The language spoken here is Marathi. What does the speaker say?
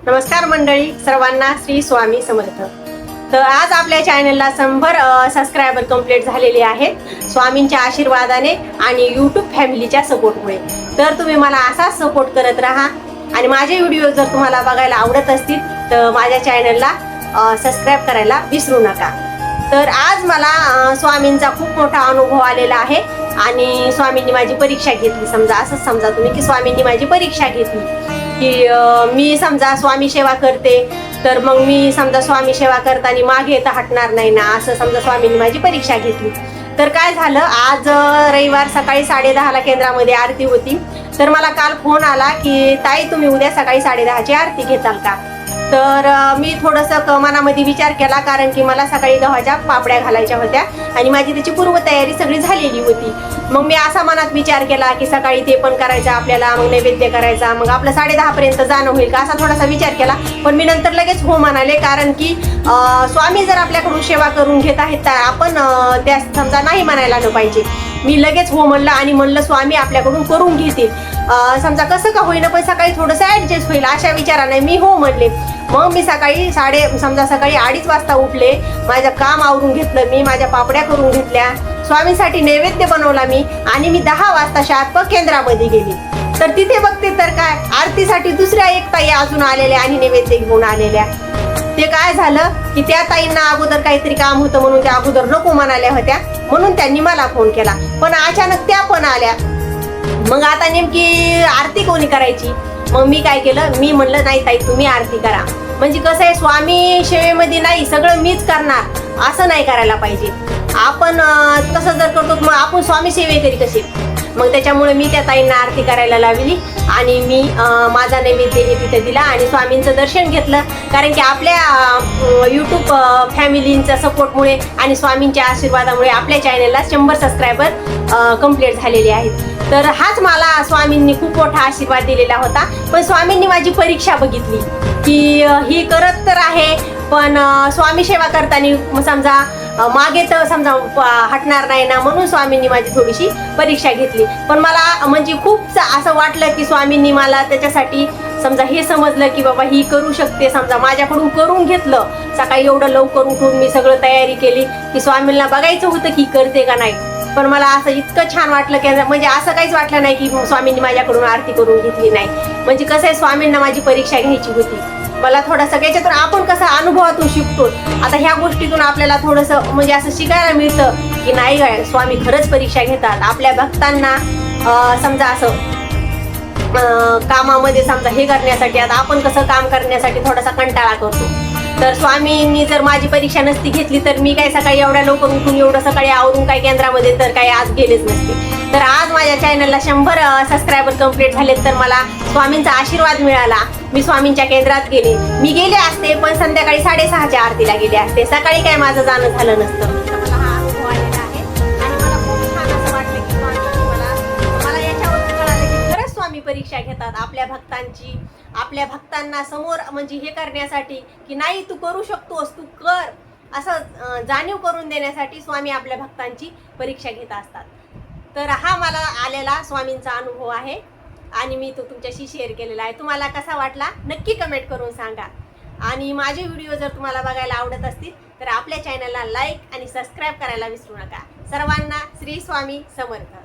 नमस्कार मंडळी, सर्वांना श्री स्वामी समर्थ. तर आज आपल्या चॅनलला 100 सबस्क्रायबर कंप्लीट झालेले आहेत स्वामींच्या आशीर्वादाने आणि यूट्यूब फॅमिलीच्या सपोर्टमुळे. तर तुम्ही मला असाच सपोर्ट करत राहा आणि माझे व्हिडिओ जर तुम्हाला बघायला आवडत असतील तर माझ्या चॅनलला सबस्क्राईब करायला विसरू नका. तर आज मला स्वामींचा खूप मोठा अनुभव आलेला आहे आणि स्वामींनी माझी परीक्षा घेतली. असंच समजा तुम्ही की स्वामींनी माझी परीक्षा घेतली की मी समजा स्वामी सेवा करते, तर मग मी समजा स्वामी सेवा करताना मागे तर हटणार नाही ना, असं समजा स्वामींनी माझी परीक्षा घेतली. तर काय झालं, आज रविवार सकाळी 10:30ला केंद्रामध्ये आरती होती. तर मला काल फोन आला की ताई तुम्ही उद्या सकाळी 10:30ची आरती घेताल का. तर मी थोडंसं मनामध्ये विचार केला, कारण की मला सकाळी गव्हाच्या पापड्या घालायच्या होत्या आणि माझी त्याची पूर्वतयारी सगळी झालेली होती. मग मी असा मनात विचार केला की सकाळी ते पण करायचं आपल्याला, मग नैवेद्य करायचा, मग आपलं 10:30 पर्यंत जाणं होईल का, असा थोडासा विचार केला. पण मी नंतर लगेच हो म्हणाले, कारण की स्वामी जर आपल्याकडून सेवा करून घेत आहेत तर आपण त्या समजा नाही म्हणायला न पाहिजे. मी लगेच हो म्हणलं आणि म्हणलं स्वामी आपल्याकडून करून घेतील, समजा कसं का होईना पण सकाळी थोडंसं ॲडजस्ट होईल अशा विचाराने मी हो म्हणले. मग मी सकाळी सकाळी 2:30 वाजता उठले, माझं काम आवरून घेतलं, मी माझ्या पापड्या करून घेतल्या, स्वामींसाठी नैवेद्य बनवला मी आणि मी 10 वाजता शार्प केंद्रामध्ये गेली. तर तिथे बघते तर काय, आरतीसाठी दुसऱ्या एक ताई अजून आलेल्या आणि नैवेद्य घेऊन आलेल्या. ते काय झालं की त्या ताईंना अगोदर काहीतरी काम होतं म्हणून त्या अगोदर नको म्हणाल्या होत्या, म्हणून त्यांनी मला फोन केला. पण अचानक त्या पण आल्या. मग आता नेमकी आरती कोणी करायची. मग मी काय केलं, मी म्हणलं नाही ताई तुम्ही आरती करा. म्हणजे कसं आहे, स्वामी सेवेमध्ये नाही सगळं मीच करणार असं नाही करायला पाहिजे. आपण तसं जर करतो मग आपण स्वामी सेवेकरी कशी. मग त्याच्यामुळे मी त्या ताईंना आरती करायला लावली आणि मी माझा नैवेद्य हे तिथे दिला आणि स्वामींचं दर्शन घेतलं. कारण की आपल्या यूट्यूब फॅमिलींच्या सपोर्टमुळे आणि स्वामींच्या आशीर्वादामुळे आपल्या चॅनलला 100 सबस्क्रायबर कंप्लीट झालेले आहेत. तर हाच मला स्वामींनी खूप मोठा आशीर्वाद दिलेला होता. पण स्वामींनी माझी परीक्षा बघितली की ही करत तर आहे पण स्वामी सेवा करताना समजा मागे तर समजा हटणार नाही ना, म्हणून स्वामींनी माझी थोडीशी परीक्षा घेतली. पण मला म्हणजे खूप असं वाटलं की स्वामींनी मला त्याच्यासाठी समजा हे समजलं की बाबा ही करू शकते, समजा माझ्याकडून करून घेतलं. सकाळी एवढं लवकर उठून मी सगळं तयारी केली की स्वामींना बघायचं होतं की करते का नाही. पण मला असं इतकं छान वाटलं की म्हणजे असं काहीच वाटलं नाही की स्वामींनी माझ्याकडून आरती करून घेतली नाही. म्हणजे कसं आहे, स्वामींना माझी परीक्षा घ्यायची होती. मला थोडंसं याच्यातून आपण कसं अनुभवातून शिकतो. आता ह्या गोष्टीतून आपल्याला थोडंसं म्हणजे असं शिकायला मिळतं की नाही काय स्वामी खरंच परीक्षा घेतात आपल्या भक्तांना. समजा असं कामामध्ये समजा हे करण्यासाठी, आता आपण कसं काम करण्यासाठी थोडासा कंटाळा करतो. तर स्वामींनी जर माझी परीक्षा नसती घेतली तर मी काय सकाळी एवढ्या लवकर उठून एवढं सकाळी आवरून काय केंद्रामध्ये तर काही आज गेलेच नसते. तर आज माझ्या चॅनलला 100 सबस्क्रायबर कंप्लीट झालेत. तर मला स्वामींचा आशीर्वाद मिळाला. मी स्वामींच्या केंद्रात गेले. मी गेले असते पण संध्याकाळी 6:30च्या आरतीला गेले असते. सकाळी काय माझं जाणं झालं नसतं. मला हा अनुभव आलेला आहे आणि मला खूप छान असं वाटलं की स्वामी मला याच्यावरून कळालं की खरंच स्वामी परीक्षा घेतात आपल्या भक्तांची. आपल्या भक्तांना समोर म्हणजे हे करण्यासाठी की नाही तू करू शकतोस, तू कर, असं जाणीव करून देण्यासाठी स्वामी आपल्या भक्तांची परीक्षा घेत असतात. तर हा मला आलेला स्वामींचा अनुभव आहे आणि मी तो तुमच्याशी शेअर केलेला आहे. तुम्हाला कसा वाटला नक्की कमेंट करून सांगा. आणि माझे व्हिडिओ जर तुम्हाला बघायला आवडत असतील तर आपल्या चॅनलला लाईक आणि सबस्क्राईब करायला विसरू नका. सर्वांना श्री स्वामी समर्थ.